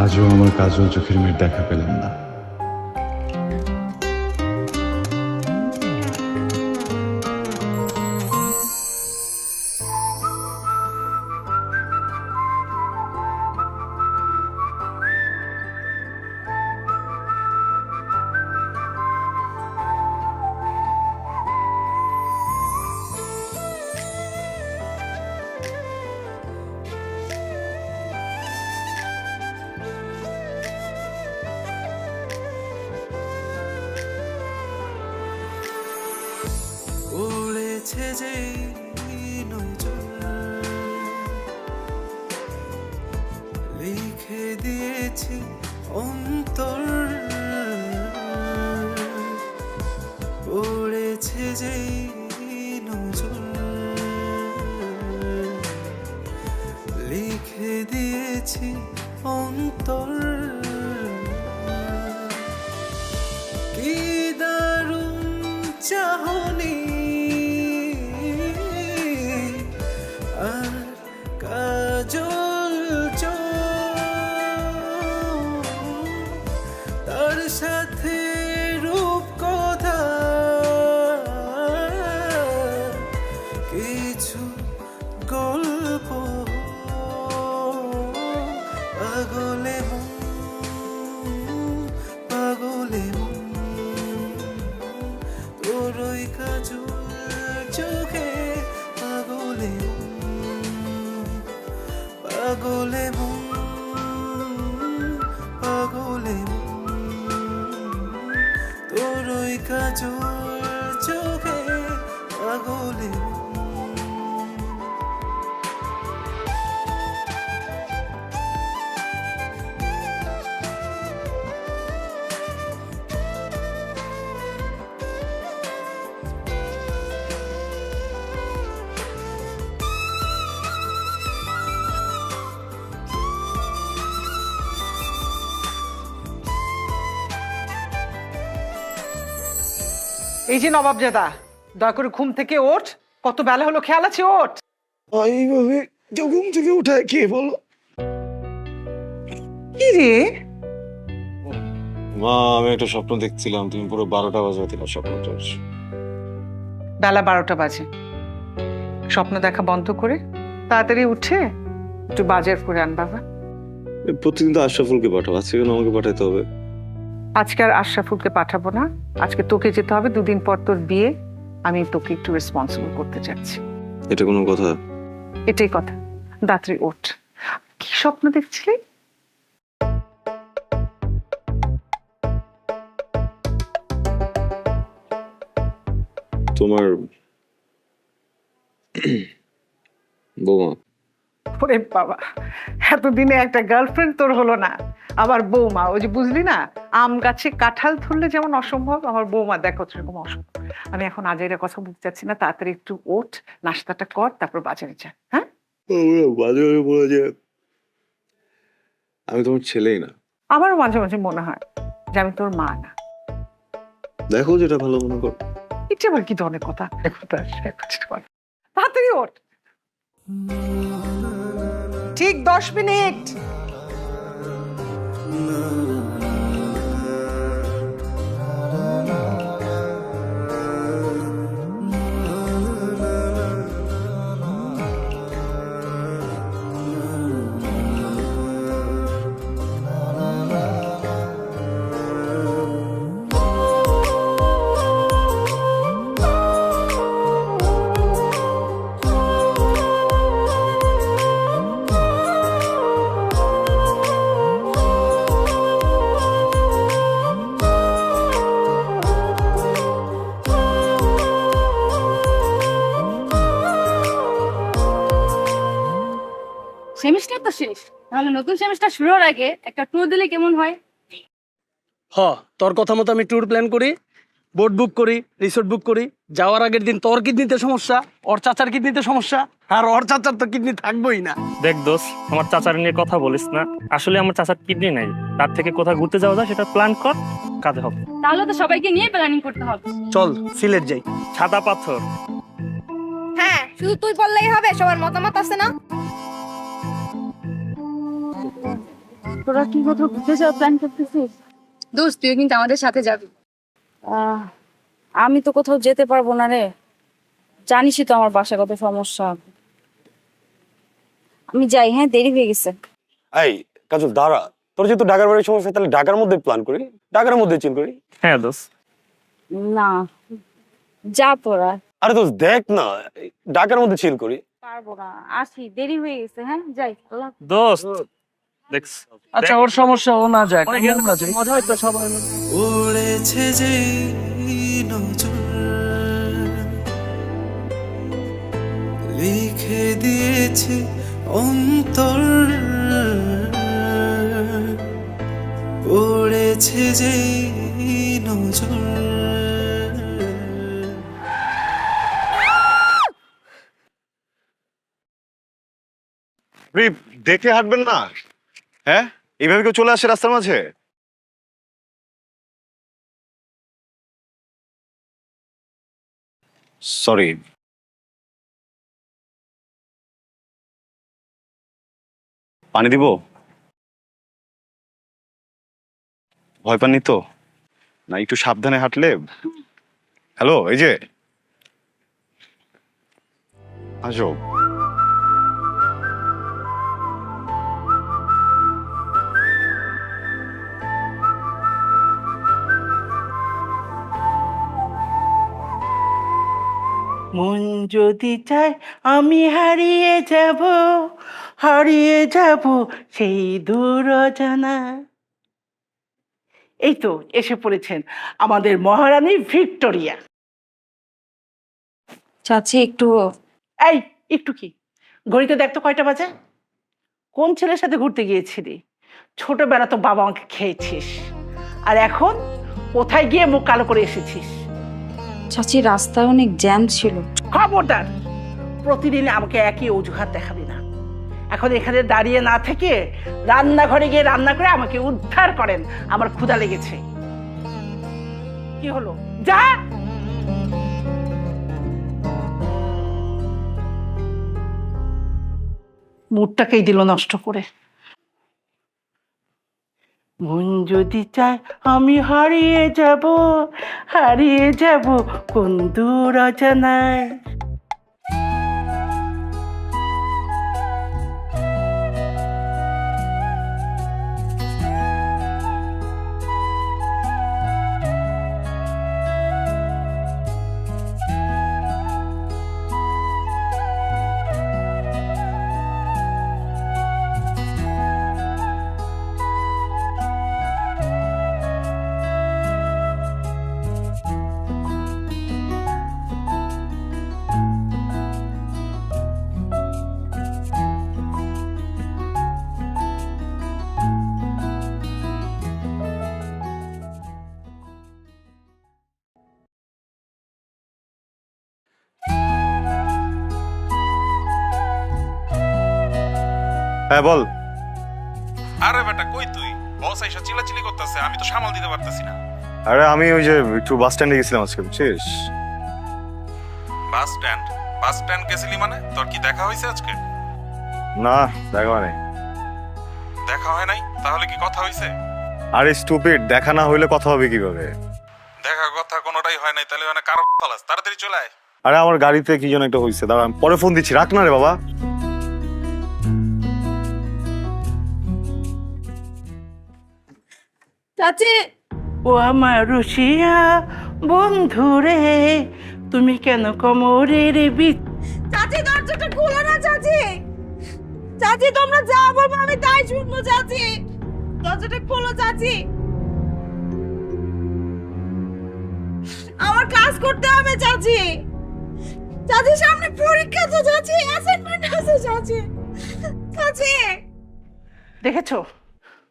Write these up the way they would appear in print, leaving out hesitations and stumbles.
আজও আমার কাজল চোখের মেয়ের দেখা পেলাম না। উড়েছে যে নজর, লিখে দিয়েছি অন্তর, উড়েছে যে নজর, লিখে দিয়েছি অন্তর। কি দারুণ চাহনি আর কাজল তার সাথে রূপ কথা, কিছু গল্প পাগলে মন, পাগলে মন, তোরই কাজল চোখে পাগলে মন, পাগলে মন, পাগলে মন, তোরই কাজল চোখে পাগলে মন। এই যে নবাবজাদা, দয়া করে ঘুম থেকে ওঠ। কত বেলা হলো, খেয়াল আছে? ওঠ। এইভাবে কেউ ঘুম থেকে উঠায় কে বলো? কি রে? মা, আমি একটা স্বপ্ন দেখছিলাম, তুমি পুরো 12টা বাজে দিলা স্বপ্নটা। বেলা 12টা বাজে। স্বপ্ন দেখা বন্ধ করে তাড়াতাড়ি উঠে একটু বাজার করে আন বাবা। প্রতিদিন তো আশরাফুলকে পাঠাবো, আজকে কেন আমাকে পাঠাতে হবে? আজকে আর আশরাফুলকে পাঠাবো না, আজকে তোকে যেতে হবে। 2 দিন পর তোর বিয়ে, আমি তোকে একটু রেসপন্সিবল করতে চাচ্ছি। এটা কোনো কথা? এটাই কথা। দাত্রী ওঠ। কি স্বপ্ন দেখছিলি? তোমার বৌমা। ওরে বাবা, এতদিনে একটা গার্লফ্রেন্ড তোর হলো না, আবার বৌমা। ওই যে বুঝলি না, আম গাছে কাঁঠাল ধরলে যেমন অসম্ভব, আমার বৌমা দেখো সেরকম অসম্ভব। আমি এখন আজাইরা কথা বলতে চাচ্ছি না, তাড়াতাড়ি একটু ওঠ, নাস্তাটা কর, তারপর বাজারে যা। হ্যাঁ, বাজারে বলে যে আমি তোমার ছেলেই না। আমারও মাঝে মাঝে মনে হয় যে আমি তোর মা না। দেখো যেটা ভালো মনে করো। এটা আবার কি ধরনের কথা? তাড়াতাড়ি ওঠ। ঠিক 10 মিনিট। সেমিস্টার তো শেষ, তাহলে নতুন সেমিস্টার শুরু হওয়ার আগে একটা ট্যুর দিলে কেমন হয়? তোর কথা মতো আমি ট্যুর প্ল্যান করি, বোট বুক করি, রিসোর্ট বুক করি। যাওয়ার আগের দিন তোর কিডনিতে সমস্যা, ওর চাচার কিডনিতে সমস্যা, আর ওর চাচার তো কিডনি থাকবোই না। দেখ দোষ, আমার চাচার নিয়ে কথা বলিস না। আসলে আমার চাচার কিডনি নাই, তার থেকে কোথাও ঘুরতে যাওয়া যায় সেটা প্ল্যান কর, কাজে হবে। তাহলে তো সবাইকে নিয়ে প্ল্যানিং করতে হবে। চল সিলেট যাই। সাদা পাথর। হ্যাঁ, শুধু তুই বললেই হবে, সবার মতামত আছে না? তোরা কি কোথাও ঘুরতে যাওয়ার প্ল্যান করতেছিস? দোস্ত তুই কিন্তু আমাদের সাথে যাবি। আমি তো কোথাও যেতে পারবো না রে, জানিসই তো আমার বাসায় কত সমস্যা। আমি যাই, হ্যাঁ দেরি হয়ে গেছে। এই কাজল দাঁড়া, তোর যেহেতু ঢাকার বাড়ির সমস্যা, তাহলে ঢাকার মধ্যে প্ল্যান করি, ঢাকার মধ্যে চিল করি। হ্যাঁ দোস্ত, না যা তোরা। আরে দোস্ত দেখ না, ঢাকার মধ্যে চিল করি। পারবো না, আসি, দেরি হয়ে গেছে। হ্যাঁ যাই। আল্লাহ হাফেজ। দোস্ত দেখছ, আচ্ছা ওর সমস্যা, ও না যায়, অনেকে আমরা যাই। মজা হয়তো সবাই মিলে। উড়েছে যে নজর লিখে দিয়েছে অন্তর, পড়েছে যে নজর। দেখে হাঁটবেন না, হ্যাঁ এইভাবে কেউ চলে আসে রাস্তার মাঝে? সরি। পানি দিব? ভয় পাননি তো? না একটু সাবধানে হাঁটলে। হ্যালো, এই যে আসো। মন যদি চায় আমি হারিয়ে যাব সেই দূর অজানা। এই তো এসে পড়েছেন আমাদের মহারানী ভিক্টোরিয়া। চাচি একটু। এই একটু কি, ঘড়িতে দেখতো কয়টা বাজে? কোন ছেলের সাথে ঘুরতে গিয়েছিলি? ছোটবেলা তো বাবা আমাকে খেয়েছিস, আর এখন কোথায় গিয়ে মুখ কালো করে এসেছিস? চাচি রাস্তায় অনেক জ্যাম ছিল। খবরদার, প্রতিদিন আমাকে একই অজুহাত দেখাবি না। এখন এখানে দাঁড়িয়ে না থেকে রান্নাঘরে গিয়ে রান্না করে আমাকে উদ্ধার করেন, আমার ক্ষুধা লেগেছে। কি হলো, যা। মুডটাকেই দিল নষ্ট করে। মন যদি চায় আমি হারিয়ে যাব কোন দূর অজানায়। হ্যাঁ বল। আরে বেটা কই তুই? বস আইসা চিল্লাচিল্লি করতেছে, আমি তো সামাল দিতে পারতেছি না। আরে আমি ওই যে একটু বাস স্ট্যান্ডে গেছিলাম আজকে, বুঝছিস? বাস স্ট্যান্ড গেছিলি মানে? তোর কি দেখা হয়েছে আজকে? না, দেখা হয় নাই। দেখা হয় নাই? তাহলে কি কথা হয়েছে? আরে স্টুপিড, দেখা না হইলে কথা হবে কিভাবে? দেখা কথা কোনোটাই হয় নাই, তাহলে মানে কারো ফালাস, তাড়াতাড়ি চলে আয়। আরে আমার গাড়িতে কি যেন একটা হয়েছে, দাঁড়া আমি পরে ফোন দিচ্ছি, রাখ না রে বাবা। চাচি ও আমার রুশিয়া বন্ধু রে, তুমি কেন কোমরের চাচি দরজাটা খোলো না চাচি। চাচি তোমরা যা বলবো আমি তাই শুনবো চাচি। দরজাটা খোলো চাচি, আমার ক্লাস করতে হবে চাচি। চাচি সামনে পরীক্ষা তো চাচি, অ্যাসাইনমেন্ট আছে চাচি। চাচি দেখেছো,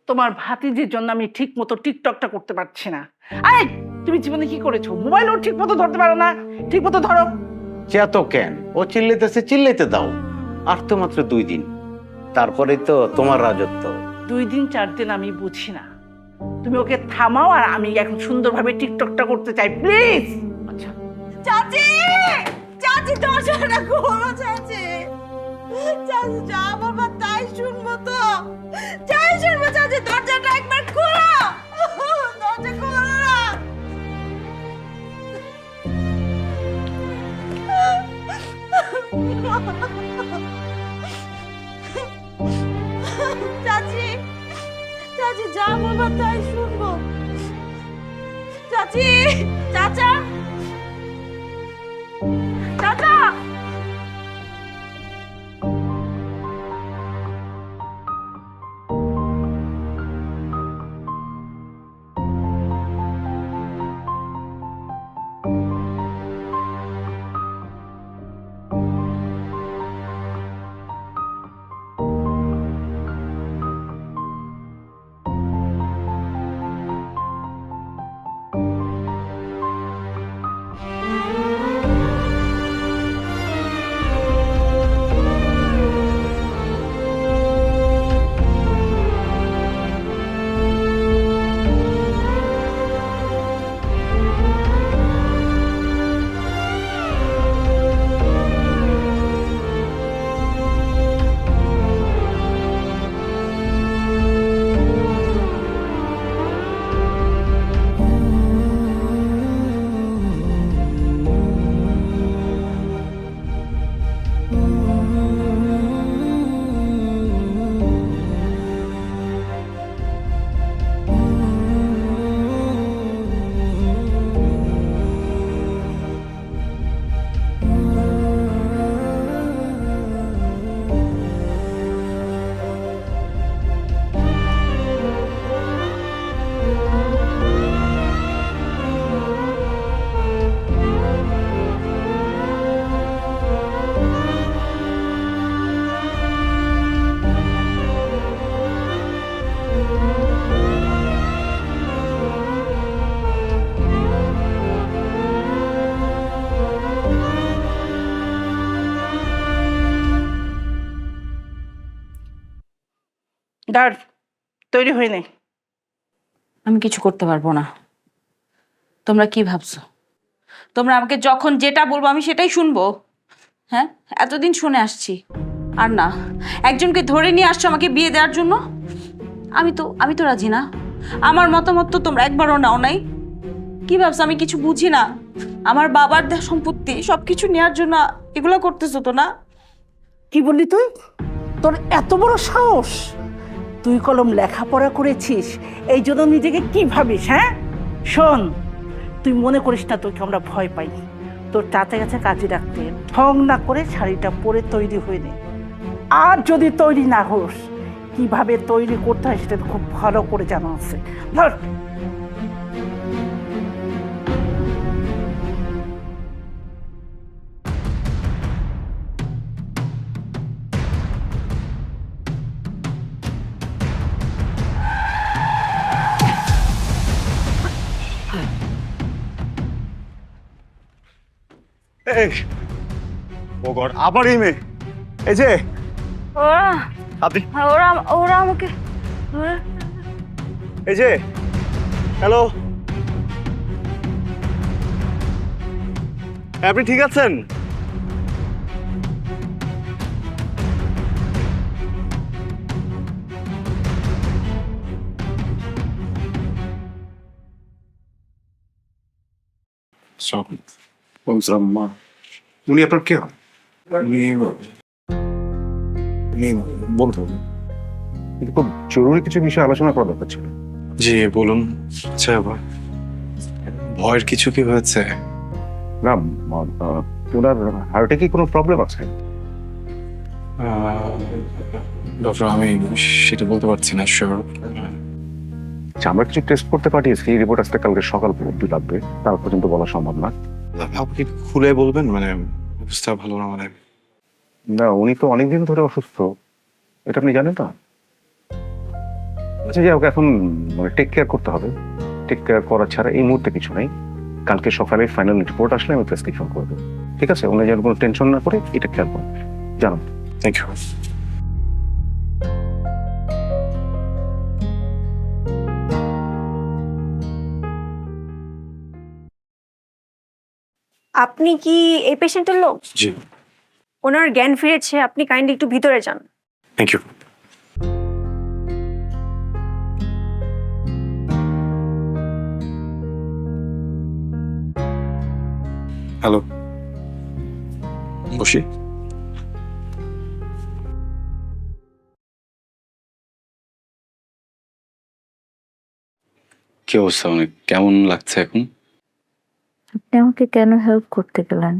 তোমার ভাতিজির জন্য আমি ঠিক মতো টিকটকটা করতে পারছি না। আরে তুমি জীবনে কি করেছো? মোবাইলও ঠিক মতো ধরতে পারো না, ঠিক মতো ধরো। চেত কেন? ও চিল্লাইতেছে, চিল্লাইতে দাও। আর তো মাত্র 2 দিন, তারপরে তো তোমার রাজত্ব। 2 দিন 4 দিন আমি বুঝি না, তুমি ওকে থামাও আর আমি এখন সুন্দরভাবে টিকটকটা করতে চাই, প্লিজ। আচ্ছা চাচি, চাচি দরজাটা খোলো চাচি। চাচি যা বলবো তাই শুনবো তো, তাই শুনবো চাচি। চাচি চাচি যা বলবা তাই শুনবো চাচি চাচা চাচা দাঁড়, তৈরি হয়ে নে। আমি কিছু করতে পারবো না। তোমরা কি ভাবছো? তোমরা আমাকে যখন যেটা বলবো আমি সেটাই শুনবো? হ্যাঁ, এতদিন শুনে আসছি। আর না, একজনকে ধরে নিয়ে আসছো আমাকে বিয়ে দেওয়ার জন্য। আমি তো রাজি না। আমার মতামত তো তোমরা একবারও নাও নাই। কি ভাবছো আমি কিছু বুঝি না? আমার বাবার দেওয়া সম্পত্তি সবকিছু নেওয়ার জন্য এগুলো করতেছো তো না? কি বললি তুই? তোর এত বড় সাহস! তুই কলম লেখাপড়া করেছিস, এই জন্য নিজেকে কি ভাবিস? হ্যাঁ শোন, তুই মনে করিস না তোকে আমরা ভয় পাই। তোর চাচা কাছে কাজে রাখতে ঢং না করে শাড়িটা পরে তৈরি হয়ে নে। আর যদি তৈরি না হোস, কিভাবে তৈরি করতে হয় সেটা খুব ভালো করে জানা আছে। ধর। ও গড, আবার এই মেয়ে! এই যে আপনি, ওরা আমাকে এই যে, হ্যালো, আপনি ঠিক আছেন? উনি আপনার কে হন? বলতে হবে, কিন্তু খুব জরুরি কিছু বিষয়ে আলোচনা করা দরকার ছিল। জি বলুন। আচ্ছা, ভয়ের কিছু কি হয়েছে? না, ওনার হার্টে কি কোনো প্রবলেম আছে? ডক্টর, আমি সেটা বলতে পারছি না শিওর। আচ্ছা, আমরা কিছু টেস্ট করতে পাঠিয়েছি, রিপোর্ট আসতে কালকে সকাল পর্যন্ত লাগবে, তার পর্যন্ত বলা সম্ভব না। আপনি খুলে বলবেন, মানে অবস্থা ভালো না মানে? না, উনি তো অনেকদিন ধরে অসুস্থ, এটা আপনি জানেন না? আচ্ছা, যাই হোক, এখন মানে টেক কেয়ার করতে হবে। টেক কেয়ার করা ছাড়া এই মুহূর্তে কিছু নাই। কালকে সকালে ফাইনাল রিপোর্ট আসলে আমি প্রেসক্রিপশন করে দেবো, ঠিক আছে? উনি যেন কোনো টেনশন না করে এটা খেয়াল করুন, জানো? Thank you. আপনি কি এই পেশেন্টের লোক? জি। ওনার জ্ঞান ফিরেছে, আপনি কাইন্ডলি একটু ভিতরে যান। Thank you. হ্যালো, বসি। কি অবস্থা, মানে কেমন লাগছে এখন? আপনি আমাকে কেন হেল্প করতে গেলেন?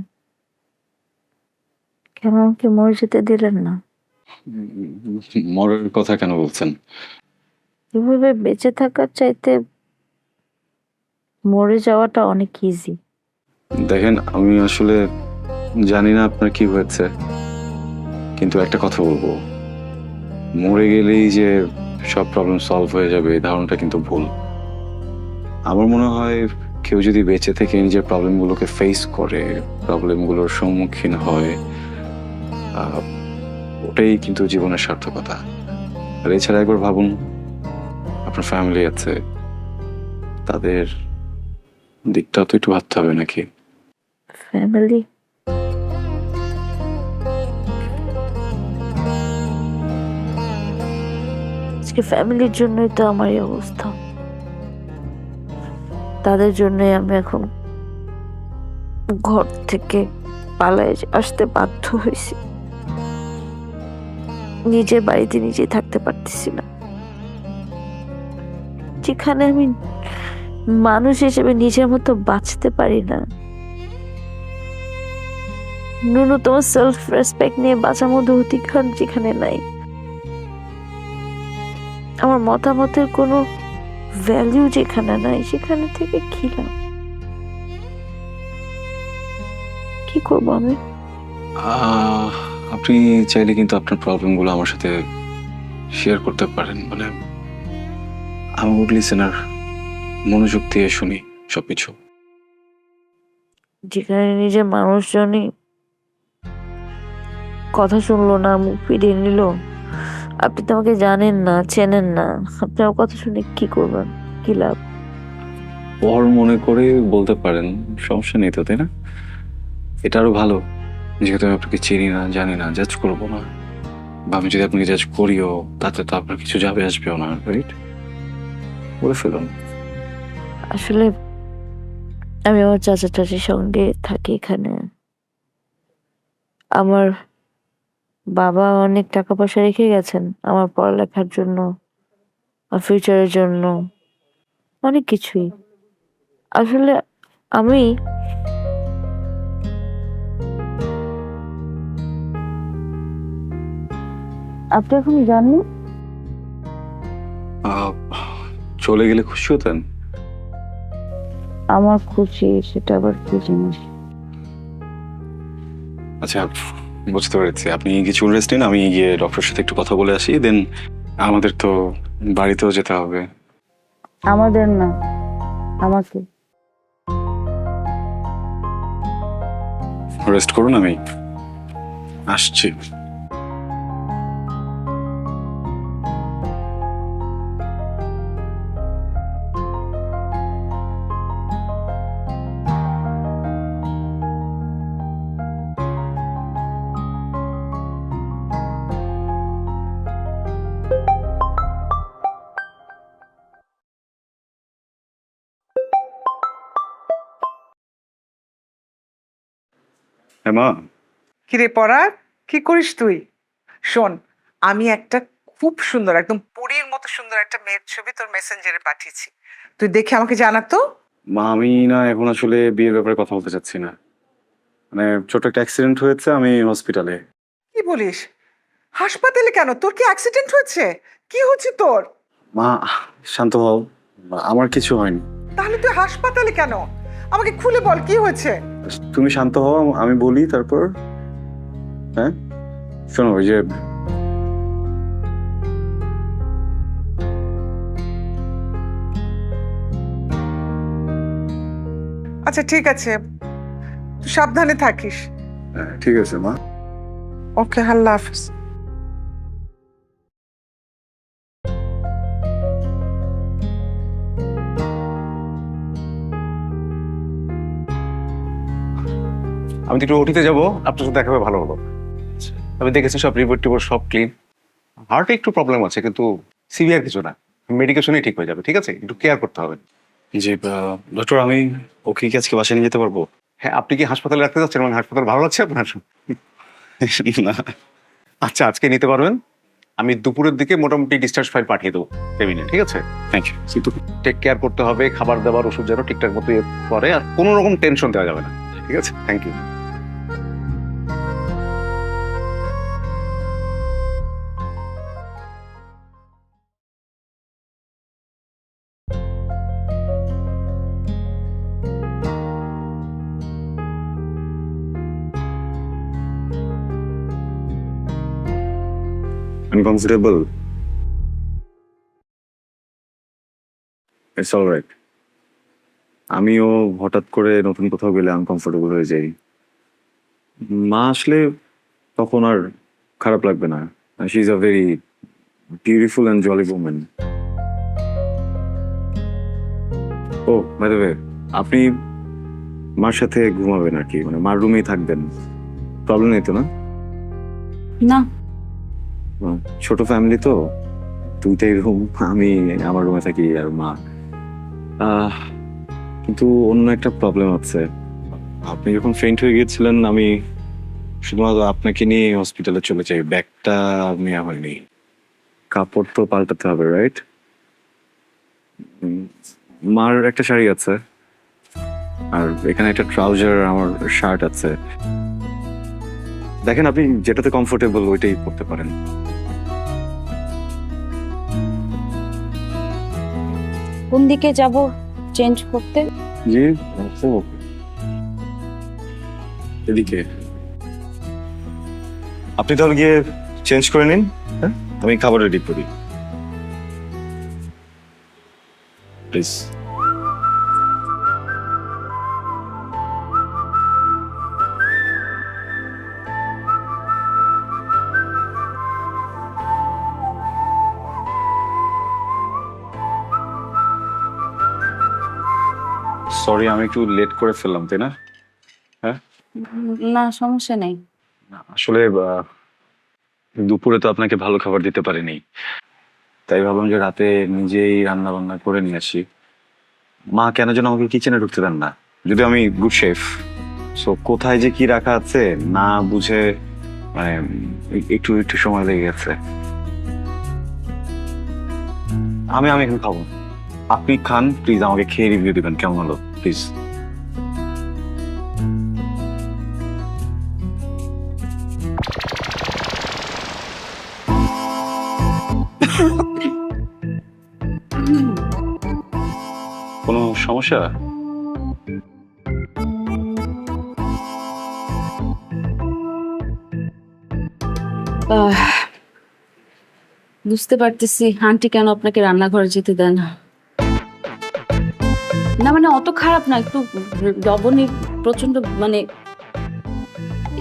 কেন আমাকে মরে যেতে দিলেন না? মরার কথা কেন বলছেন? এভাবে বেঁচে থাকার চাইতে মরে যাওয়াটা অনেক ইজি। দেখেন, আমি আসলে জানি না আপনার কি হয়েছে, কিন্তু একটা কথা বলবো, মরে গেলেই যে সব প্রবলেম সলভ হয়ে যাবে এই ধারণাটা কিন্তু ভুল। আমার মনে হয় কেউ যদি বেঁচে থেকে নিজের প্রবলেমগুলোকে ফেস করে, প্রবলেমগুলোর সম্মুখীন হয়, ওটাই কিন্তু জীবনের সার্থকতা। আর এছাড়া একবার ভাবুন, আপনার ফ্যামিলি আছে, তাদের দিকটাও তো একটু ভাবতে হবে নাকি? ফ্যামিলি? আজকে ফ্যামিলির জন্যই তো আমার এই অবস্থা। তাদের জন্যই আমি এখন ঘর থেকে পালায়ে আসতে বাধ্য হয়েছি। নিজের বাড়িতে নিজে থাকতে পারতেছি না, যেখানে আমি মানুষ হিসেবে নিজের মতো বাঁচতে পারি না। ন্যূনতম সেলফ রেসপেক্ট নিয়ে বাঁচার মধ্যে অধিকার যেখানে নাই, আমার মতামতের কোনো ভ্যালু যেখানে নাই, সেখানে থেকে কি লাভ? কি করবো আমি? আপনি চাইলে কিন্তু আপনার প্রবলেমগুলো আমার সাথে শেয়ার করতে পারেন, মানে আমি লিসেনার, মনোযোগ দিয়ে শুনি সবকিছু। যেখানে নিজের মানুষজনই কথা শুনলো না, মুখ ফিরিয়ে নিল। আপনি তো আমাকে জানেন না, চেনেন না, আপনি আমার কথা শুনে কি করবেন? কি লাভ? পর মনে করে বলতে পারেন, সমস্যা নেই তো, তাই না? এটা আরো ভালো, যেহেতু আমি আপনাকে চিনি না, জানি না, জাজ করবো না। বা আমি যদি আপনাকে জাজ করিও, তাতে তো আপনার কিছু যাবে আসবেও না, রাইট? বলে ফেলুন। আসলে আমি আমার চাচা চাচির সঙ্গে থাকি এখানে। আমার বাবা অনেক টাকা পয়সা রেখে গেছেন আমার পড়ালেখার জন্য, আর ফিউচারের জন্য, অনেক কিছুই। আসলে আমি আপনি এখন জানেন চলে গেলে খুশি হতেন? আমার খুশি সেটা আবার কি জিনিস? আচ্ছা, বুঝতে পেরেছি। আপনি কিছু রেস্ট নিন, আমি গিয়ে ডক্টরের সাথে একটু কথা বলে আসি, দেন আমাদের তো বাড়িতেও যেতে হবে। আমাদের না, আমাকে। রেস্ট করুন, আমি আসছি। মা, কিরে পরাগ, কি করিস তুই? শোন, আমি একটা খুব সুন্দর, একদম পরীর মতো সুন্দর একটা মেয়ের ছবি তোর মেসেঞ্জারে পাঠিয়েছি, তুই দেখে আমাকে জানাতো। মা আমি না এখন আসলে বিয়ের ব্যাপারে কথা বলতে চাচ্ছি না। মানে ছোট একটা অ্যাক্সিডেন্ট হয়েছে, আমি হসপিটালে। কি বলিস? হাসপাতালে কেন? তোর কি অ্যাক্সিডেন্ট হয়েছে? কি হচ্ছে তোর? মা শান্ত হও, আমার কিছু হয়নি। তাহলে তুই হাসপাতালে কেন? আমাকে খুলে বল কি হয়েছে। তুমি শান্ত হও, আমি বলি তারপর। হ্যাঁ শোনো, ওই যে আচ্ছা ঠিক আছে, তুই সাবধানে থাকিস। ঠিক আছে মা। ওকে, আল্লাহ হাফিজ। আমি তো একটু ওটিতে যাবো, আপনার সাথে দেখাবে, ভালো হলো। আমি দেখেছি সব রিপোর্ট টিপোর্ট সব ক্লিন। হার্টে একটু প্রবলেম আছে, কিন্তু সিভিয়ার কিছু না, মেডিকেশনই ঠিক হয়ে যাবে। ঠিক আছে, একটু কেয়ার করতে হবে। জি ডক্টর, আমি ওকে কি আজকে বাসায় নিয়ে যেতে পারবো? হ্যাঁ, আপনি কি হাসপাতালে রাখতে যাচ্ছেন? মানে হাসপাতাল ভালো লাগছে আপনার? না। আচ্ছা, আজকে নিতে পারবেন। আমি দুপুরের দিকে মোটামুটি ডিসচার্জ ফাইল পাঠিয়ে দেবো কেবিনে, ঠিক আছে? Thank you. কিন্তু টেক কেয়ার করতে হবে, খাবার দাবার ওষুধ যেন ঠিকঠাক মতো পরে, আর কোনো রকম টেনশন দেওয়া যাবে না, ঠিক আছে? Thank you. Uncomfortable? It's all right. আমিও হঠাৎ করে নতুন কোথাও গেলে আনকমফোর্টেবল হয়ে যাই। মা আসলে তখন আর খারাপ লাগবে না। She is a very beautiful and jolly woman. ও বাই দ্য ওয়ে, আপনি মার সাথে ঘুমাবেন আর কি, মানে মার রুমেই থাকবেন, প্রবলেম নেই তো না? না। ছোট ফ্যামিলি তো, দুইটাই রুম, আমি আমার রুমে থাকি আর মা। কিন্তু অন্য একটা প্রবলেম আছে। আপনি যখন ফেইন্ট হয়ে গিয়েছিলেন আমি শুধুমাত্র আপনাকে নিয়ে হসপিটালে চলে যাই, ব্যাগটা নেওয়া হয়নি। কাপড় তো পাল্টাতে হবে, রাইট? মার একটা শাড়ি আছে, আর এখানে একটা ট্রাউজার, আমার শার্ট আছে। দেখেন আপনি যেটাতে কমফোর্টেবল ওইটাই পরতে পারেন। কোন দিকে যাব চেঞ্জ করতে? জি, এদিকে। আপনি তাহলে গিয়ে চেঞ্জ করে নিন, হ্যাঁ? আমি খাবার রেডি করি, প্লিজ। সরি, আমি একটু লেট করে ফেললাম, তাই না? হ্যাঁ, না সমস্যা নেই। আসলে দুপুরে তো আপনাকে ভালো খাবার দিতে পারিনি, তাই ভাবলাম যে রাতে নিজেই রান্না বান্না করে নিয়ে আসি। মা কেন যেন আমাকে কিচেনে ঢুকতে দেন না, যদি আমি গুড শেফ। সো কোথায় যে কি রাখা আছে না বুঝে মানে একটু একটু সময় লেগে গেছে। আমি একটু খাবো, আপনি খান প্লিজ, আমাকে খেয়ে রিভিউ দিবেন কেমন হলো প্লিজ। কোনো সমস্যা? বুঝতে পারতেছি আন্টি কেন আপনাকে রান্নাঘরে যেতে দেয় না। না মানে অত খারাপ না, একটু লবণই প্রচন্ড, মানে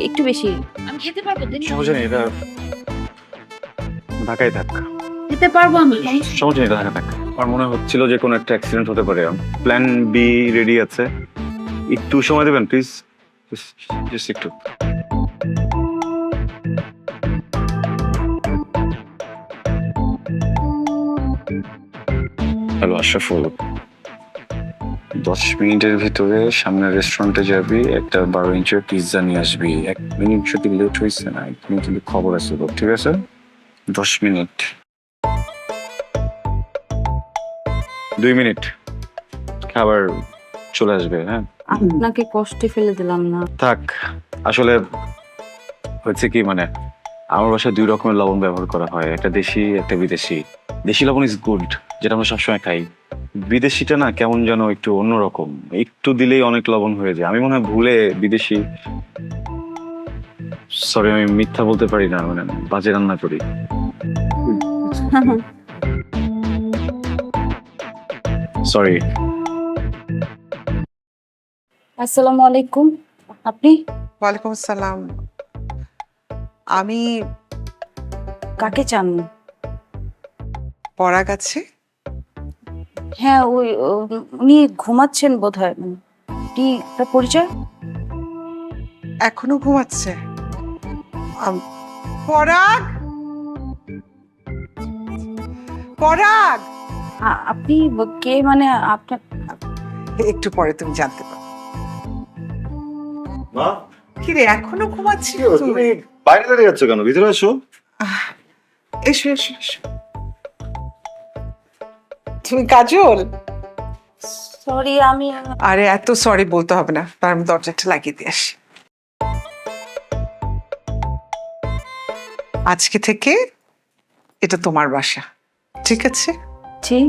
একটু বেশি। আমি খেতে পারবো, সমস্যা নেই, এটা ঢাকায় থাক। খেতে পারবো আমি, সমস্যা নেই, ঢাকা থাক। আমার মনে হচ্ছিল যে কোনো একটা অ্যাক্সিডেন্ট হতে পারে। প্ল্যান বি রেডি আছে, একটু সময় দেবেন প্লিজ, জাস্ট একটু। হ্যালো আশরাফুল, 10 মিনিটের ভিতরে সামনের রেস্টুরেন্টে যাবি, একটা 12 ইঞ্চের পিৎজা নিয়ে আসবি। 1 মিনিট যদি লেট হয়েছে না, 1 মিনিট কিন্তু খবর আছে তো, ঠিক আছে? 10 মিনিট, 2 মিনিট, খাবার চলে আসবে। হ্যাঁ, আপনাকে কষ্টে ফেলে দিলাম না। থাক। আসলে হচ্ছে কি, মানে আমার বাসায় 2 রকমের লবণ ব্যবহার করা হয়, একটা দেশি একটা বিদেশি। দেশি লবণ ইজ গুড, যেটা আমরা সবসময় খাই। বিদেশিটা না কেমন যেন একটু অন্যরকম, একটু দিলেই অনেক লবণ হয়ে যায়। আমি মনে হয় ভুলে বিদেশি, সরি আমি মিথ্যা বলতে পারি না, মানে বাজে রান্না করি। সরি। আসসালামু আলাইকুম। আপনি? ওয়ালাইকুম আসসালাম। আমি কাকে চান? পড়া গেছে। হ্যাঁ, উনি ঘুমাচ্ছেন বোধহয়। কি তার পরিচয়? এখনো ঘুমাচ্ছে? পরাগ, পরাগ, আপনি কে? মানে আপনার একটু পরে তুমি জানতে পারো। মা, কি রে, এখনো ঘুমাচ্ছিস তুমি? বাইরে দাঁড়িয়ে আছো কেন? ভিতরে আসো। এসো এসো এসো। তুমি কাজল? সরি, আমি আরে এত সরি বলতে হবে না, তার আমি দরজাটা লাগিয়ে দিয়ে আসি। আজকে থেকে এটা তোমার বাসা, ঠিক আছে? জি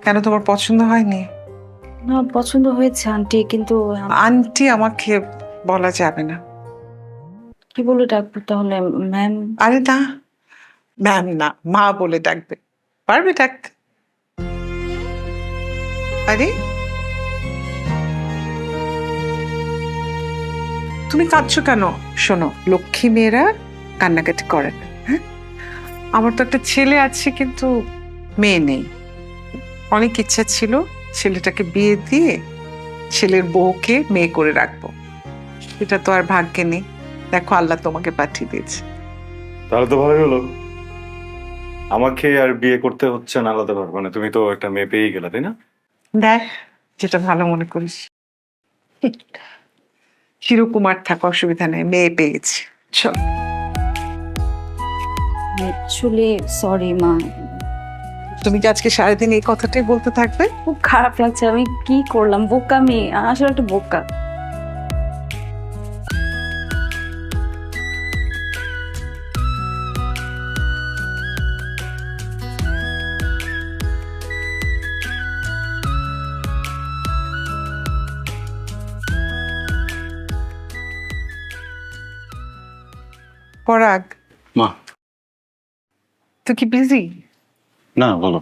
কেন, তোমার পছন্দ হয়নি? না, পছন্দ হয়েছে আন্টি, কিন্তু আন্টি আমাকে বলা যাবে না। কি বলে ডাকবো তাহলে? ম্যাম? আরে না, ম্যাম না, মা বলে ডাকবে। পারবে ডাকতে? আরে তুমি কাঁদছো কেন? শোনো, লক্ষ্মী মেয়েরা কান্নাকাটি করে না, হ্যাঁ? আমার তো একটা ছেলে আছে, কিন্তু মেয়ে নেই। অনেক ইচ্ছা ছিল ছেলেটাকে বিয়ে দিয়ে ছেলের বউকে মেয়ে করে রাখবো, এটা তো আর ভাগ্যে নেই। দেখো, আল্লাহ তোমাকে পাঠিয়ে দিয়েছে। তাহলে তো ভালোই হলো, আমাকে আর বিয়ে করতে হচ্ছে না আলাদাভাবে। মানে তুমি তো একটা মেয়ে পেয়েই গেলা, তাই না? দেখ, যেটা ভালো মনে করিস। চিরকুমার থাকা অসুবিধা নেই, মেয়ে পেয়ে গেছি। চল। অ্যাকচুয়ালি সরি মা, তুমি কি আজকে সারাদিন এই কথাটাই বলতে থাকবে? খুব খারাপ লাগছে। আমি কি করলাম? বোকামি, আসলে একটা বোকা। পরাগ, মা। তুই কি বিজি? না, বলো।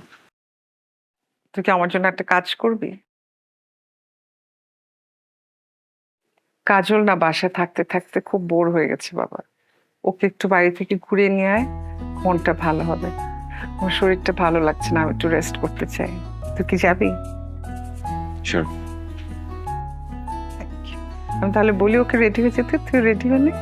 তুই কি আমার জন্য একটা কাজ করবি? কাজল না বাসায় থাকতে থাকতে খুব বোর হয়ে গেছে বাবা। ওকে একটু বাড়ি থেকে ঘুরিয়ে নিয়ে আয়, মনটা ভালো হবে। আমার শরীরটা ভালো লাগছে না, আমি একটু রেস্ট করতে চাই। তুই কি যাবি? শিওর। আমি তাহলে বলি ওকে রেডি হয়ে যেতে, তুই রেডি হয়ে নে।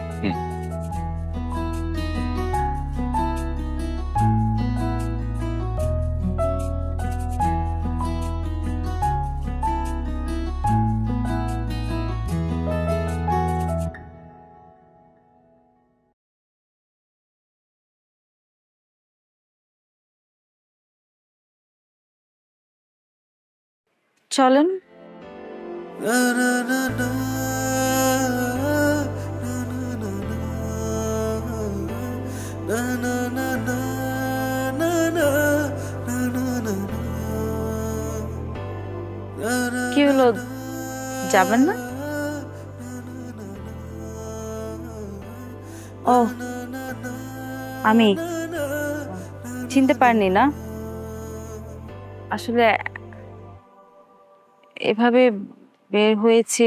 চলেন। কি হলো, যাবেন না? ও, আমি চিনতে পারিনি না। আসলে এভাবে বের হয়েছে,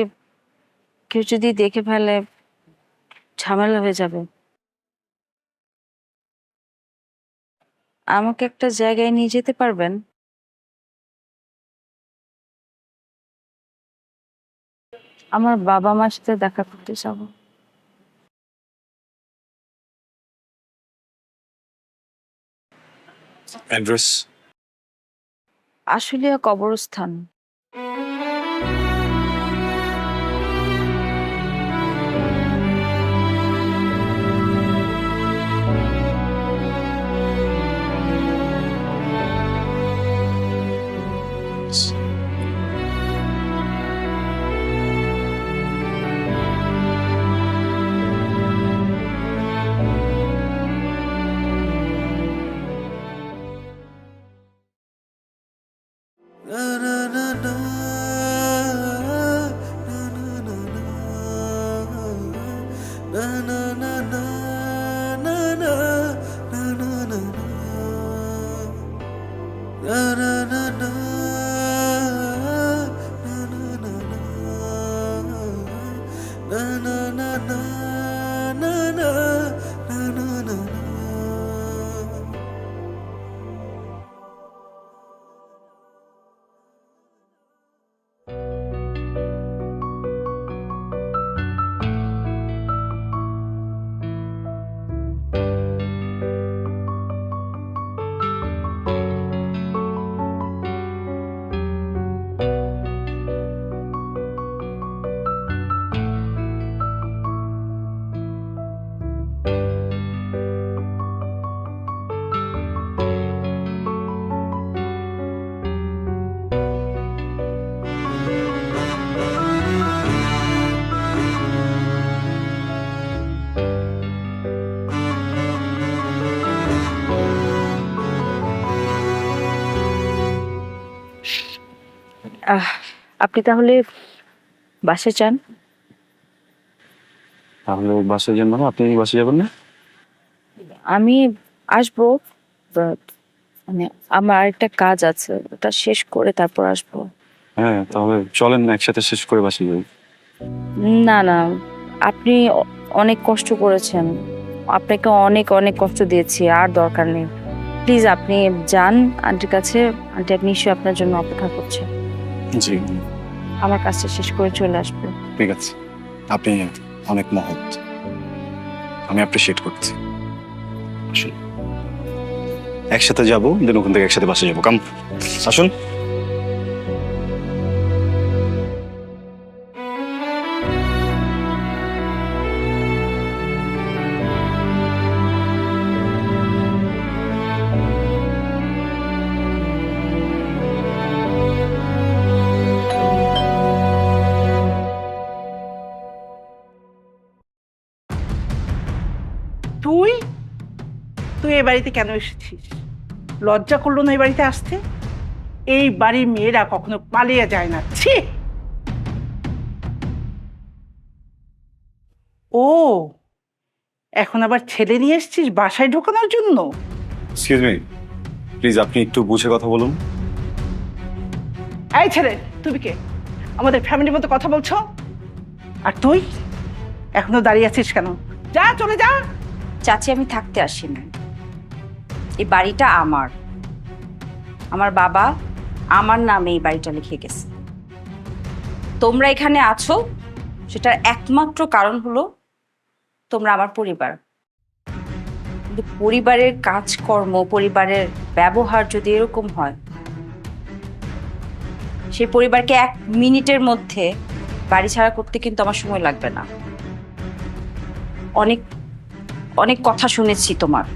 কেউ যদি দেখে ফেলে ঝামেলা হয়ে যাবে। আমাকে একটা জায়গায় নিয়ে যেতে পারবেন? আমার বাবা মার সাথে দেখা করতে যাব। অ্যাড্রেস? আশুলিয়া কবরস্থান। আপনি তাহলে বাসে যান। তাহলে বাসে যান মানে আপনি বাসে যাবেন না? আমি আসবো, but মানে আমার একটা কাজ আছে, ওটা শেষ করে তারপর আসবো। হ্যাঁ, তাহলে চলেন একসাথে শেষ করে বাসে যাই। না না, আপনি অনেক কষ্ট করেছেন, আপনাকে অনেক অনেক কষ্ট দিয়েছি, আর দরকার নেই। প্লিজ আপনি যান আন্টির কাছে, আন্টি আপনি নিশ্চয়ই আপনার জন্য অপেক্ষা করছে। জি আমার কাজটা শেষ করে চলে আসবে। ঠিক আছে, আপনি অনেক মহৎ, আমি অ্যাপ্রিশিয়েট করছি। আসুন একসাথে যাবো, দেন ওখান থেকে একসাথে বাসে যাবো। কাম আসুন। তুই তুই এই বাড়িতে কেন এসেছিস? লজ্জা করলো না এই বাড়িতে আসতে? এই বাড়ির মেয়েরা কখনো পালিয়ে যায় না। ছি! ও, এখন আবার ছেলে নিয়ে এসেছিস বাসায় ঢোকানোর জন্য? এক্সকিউজ মি, প্লিজ আপনি একটু বুঝে কথা বলুন। এই ছেলে, তুমি কে? আমাদের ফ্যামিলির মতো কথা বলছো? আর তুই এখনো দাঁড়িয়ে আছিস কেন? যা, চলে যা। চাচি, আমি থাকতে আসিনি, এই বাড়িটা আমার, আমার বাবা আমার নামে এই বাড়িটা লিখে গেছে। তোমরা এখানে আছো সেটার একমাত্র কারণ হলো তোমরা আমার পরিবার। কিন্তু পরিবারের কাজকর্ম, পরিবারের ব্যবহার যদি এরকম হয়, সেই পরিবারকে 1 মিনিটের মধ্যে বাড়ি ছাড়া করতে কিন্তু আমার সময় লাগবে না। অনেক অনেক কথা শুনেছি তোমার,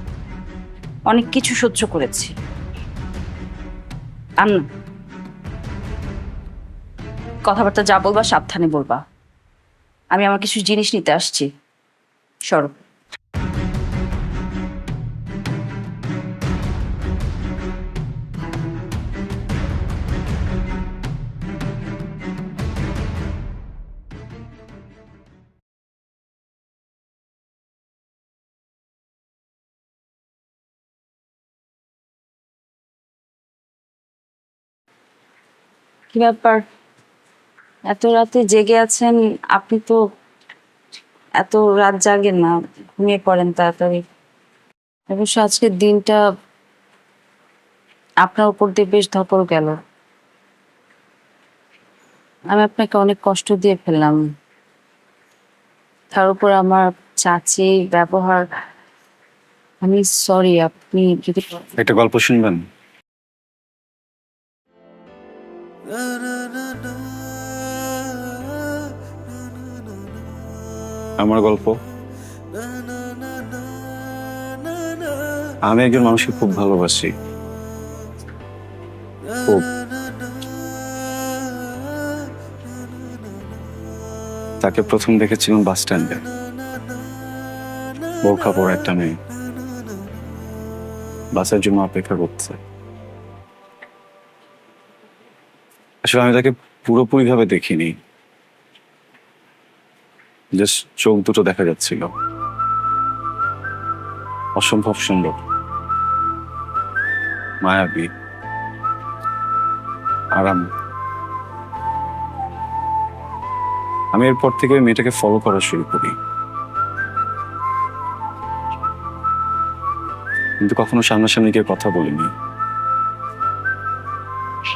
অনেক কিছু সহ্য করেছি। কথাবার্তা যা বলবা সাবধানে বলবা। আমি আমার কিছু জিনিস নিতে আসছি, সরো। কি ব্যাপার, এত রাতে জেগে আছেন? আপনি তো এত রাত জাগেন না, ঘুমিয়ে পড়েন তাড়াতাড়ি। অবশ্য আজকের দিনটা আপনার উপর দিয়ে বেশ ধকল গেল। আমি আপনাকে অনেক কষ্ট দিয়ে ফেললাম, তার উপর আমার চাচি ব্যবহার। আমি সরি। আপনি যদি একটা গল্প শুনবেন? আমার গল্প। আমি একজন মানুষকে খুব ভালোবাসি, খুব। তাকে প্রথম দেখেছিলাম বাস স্ট্যান্ডে, বোরখা পরা একটা মেয়ে বাসের জন্য অপেক্ষা করছে। আসলে আমি তাকে পুরোপুরি ভাবে দেখিনি, জাস্ট চোখ দুটো দেখা যাচ্ছিল। অসম্ভব সুন্দর, মায়াবী, আরাম। আমি এরপর থেকে মেয়েটাকে ফলো করা শুরু করি, কিন্তু কখনো সামনাসামনি গিয়ে কথা বলিনি।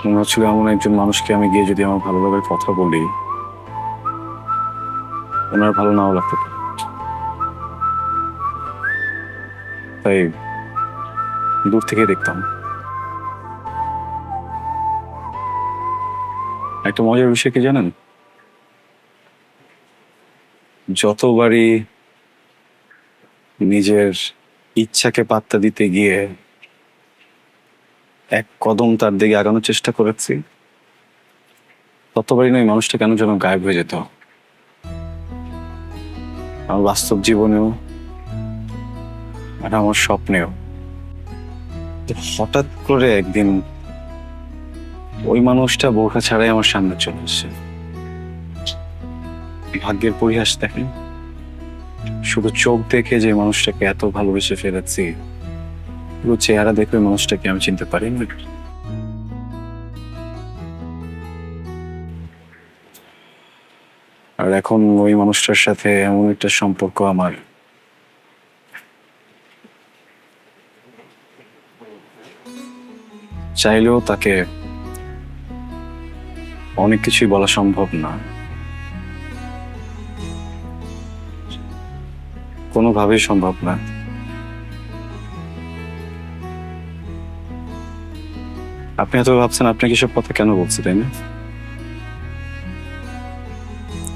মনে হচ্ছিল এমন একজন মানুষকে আমি গিয়ে যদি আমার ভালো লাগার কথা বলি, ওনার ভালো নাও লাগতে পারে। তাই দূর থেকে দেখতাম। একটা মজার বিষয় কি জানেন? যতবারই নিজের ইচ্ছাকে পাত্তা দিতে গিয়ে এক কদম তার দিকে আগানোর চেষ্টা করেছি, ততবারই নয় মানুষটা কেন যেন গায়েব হয়ে যেত। আমার বাস্তব জীবনেও আর আমার স্বপ্নেও। হঠাৎ করে একদিন ওই মানুষটা বোরখা ছাড়াই আমার সামনে চলে আসছে। ভাগ্যের পরিহাস দেখেন, শুধু চোখ দেখে যে মানুষটাকে এত ভালোবেসে ফেলেছি, পুরো চেহারা দেখে ওই মানুষটাকে আমি চিনতে পারিনি। আর এখন ওই মানুষটার সাথে এমন একটা সম্পর্ক আমার, চাইলেও তাকে অনেক কিছুই বলা সম্ভব না, কোনোভাবেই সম্ভব না। আপনি এত ভাবছেন, আপনাকে সব কথা কেন বলছি, তাই না?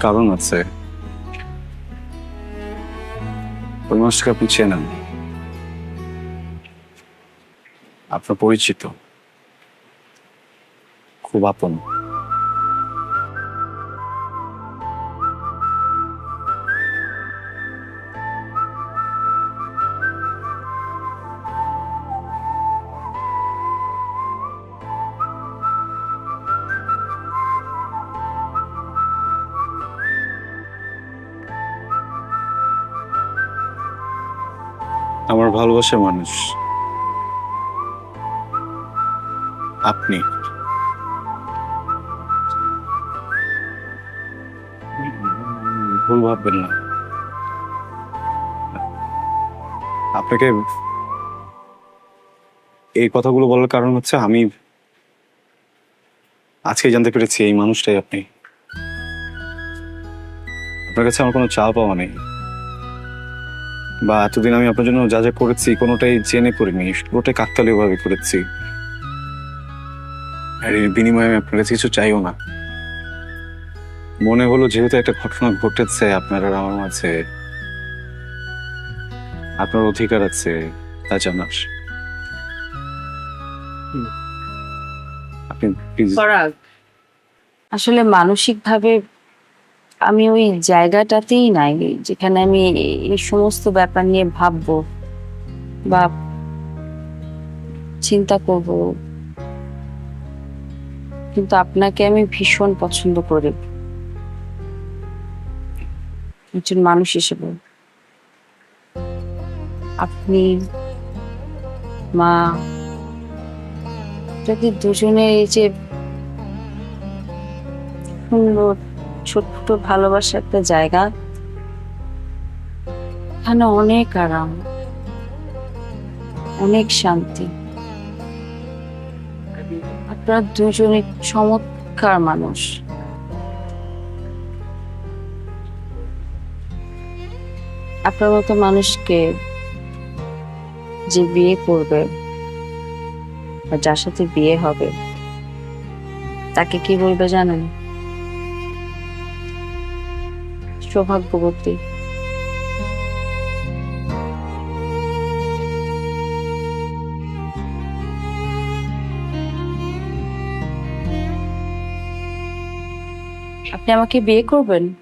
কারণ আছে। ওই মানুষটাকে আপনি চেনেন, আপনার পরিচিত, খুব আপন। আমার ভালোবাসার মানুষ আপনি। ভুল ভাববেন না। আপনাকে এই কথাগুলো বলার কারণ হচ্ছে আমি আজকে জানতে পেরেছি এই মানুষটাই আপনি। আপনার কাছে আমার কোনো চা পাওয়া নেই, বা এতদিন আমি আপনার জন্য যা যা করেছি কোনোটাই জেনে করিনি, পুরোটাই কাকতালীয় ভাবে করেছি। আর এর বিনিময়ে আমি আপনার কাছে কিছু চাইও না। মনে হলো যেহেতু একটা ঘটনা ঘটেছে আপনার আর আমার মাঝে, আপনার অধিকার আছে তা জানার। আপনি please- আসলে মানসিকভাবে আমি ওই জায়গাটাতেই নাই যেখানে আমি এই সমস্ত ব্যাপার নিয়ে ভাববো বা চিন্তা করব। কিন্তু আপনাকে আমি ভীষণ পছন্দ করি একজন মানুষ হিসেবে। আপনি, মা, যদি দুজনের এই যে সুন্দর ছোট্ট ভালোবাসা একটা জায়গা, এখানে অনেক আরাম, অনেক শান্তি। আপনারা দুজনে চমৎকার মানুষ। আপনার মতো মানুষকে যে বিয়ে করবে বা যার সাথে বিয়ে হবে তাকে কি বলবে জানেন? সৌভাগ্যবতী। আপনি আমাকে বিয়ে করবেন?